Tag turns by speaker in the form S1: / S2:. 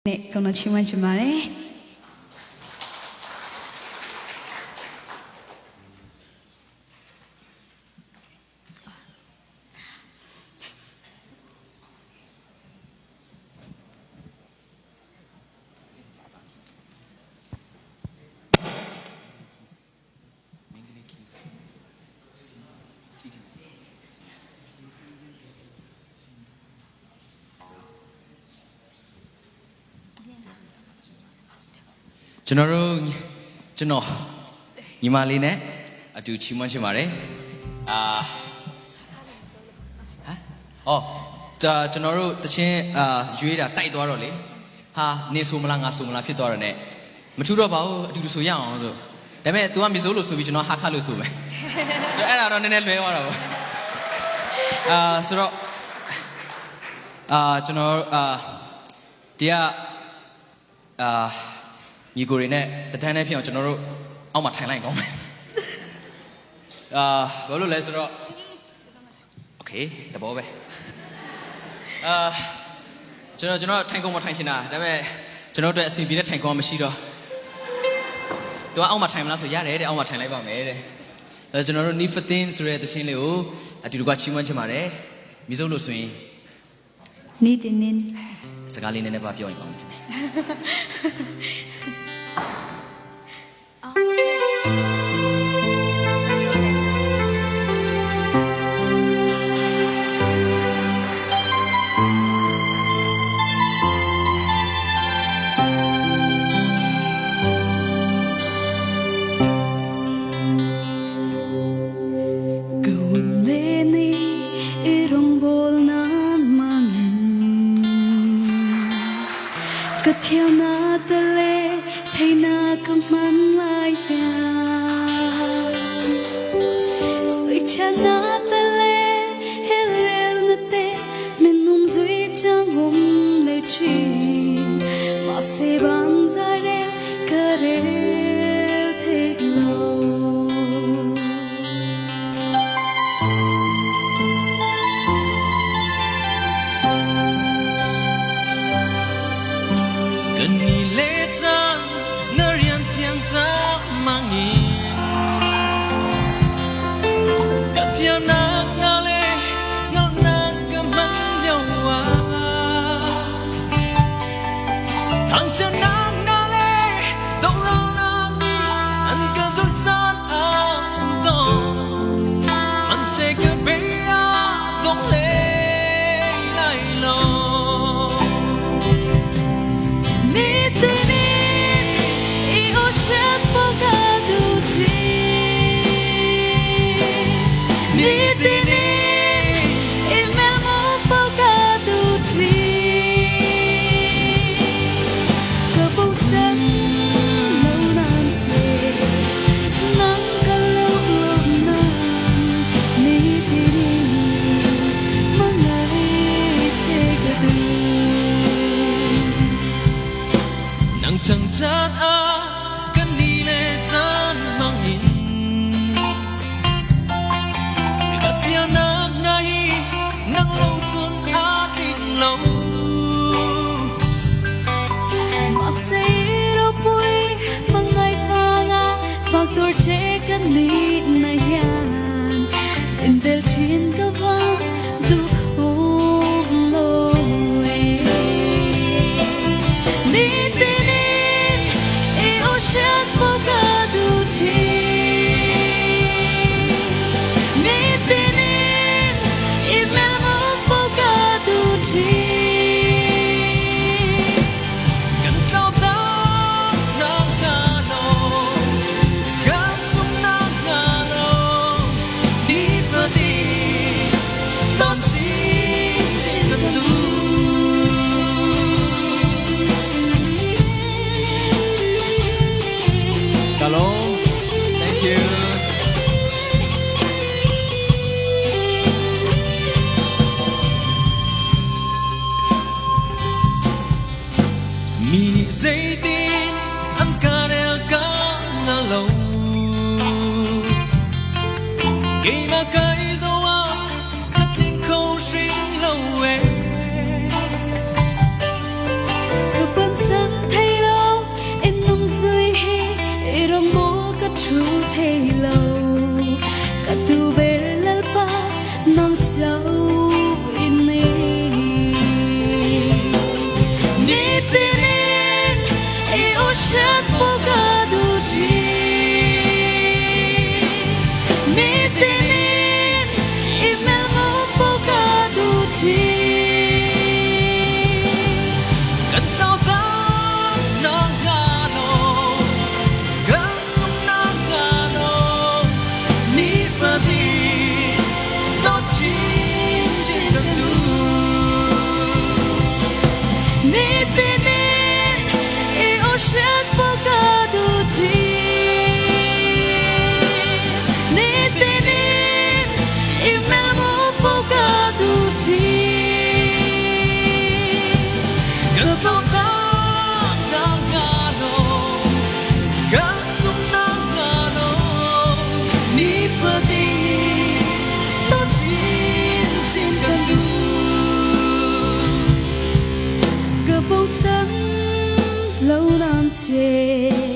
S1: 네, 그럼 지만 주말에
S2: 저는 이말리네 아주 지만치 말해 자 저는 대신 유에다 따이도하러래 내 소문랑 소문랑 피도하러네 맞추러 봐우 아주 소양 어서 다음에 또 미소로 소비 저는 하카로 소매 저 애라로 내내 외워라고 서로 저는 디아 미국인의 대단한 표현 저는 아마 타일랜드 가면 별로 레스로 오케이 다 보배 저는 탱고만 타이시나 다음에 저는 또 SB의 탱고 한번 시도 또 아마 타임라서 야래 아마 타일랜드 가면 돼 저는 니프틴 소리에 대신 레오 아주가 치면 좀 말해 미소로 swing
S1: 니드닌
S2: 스갈리네 봐 표현 가면 돼
S1: theo na ta lê thay na cầm mắn lại nhà soi cha na ta lê hel rel na te mình nung duy chẳng gom lệ chi mà se ban ra re kare thế lo Hãy subscribe ချေ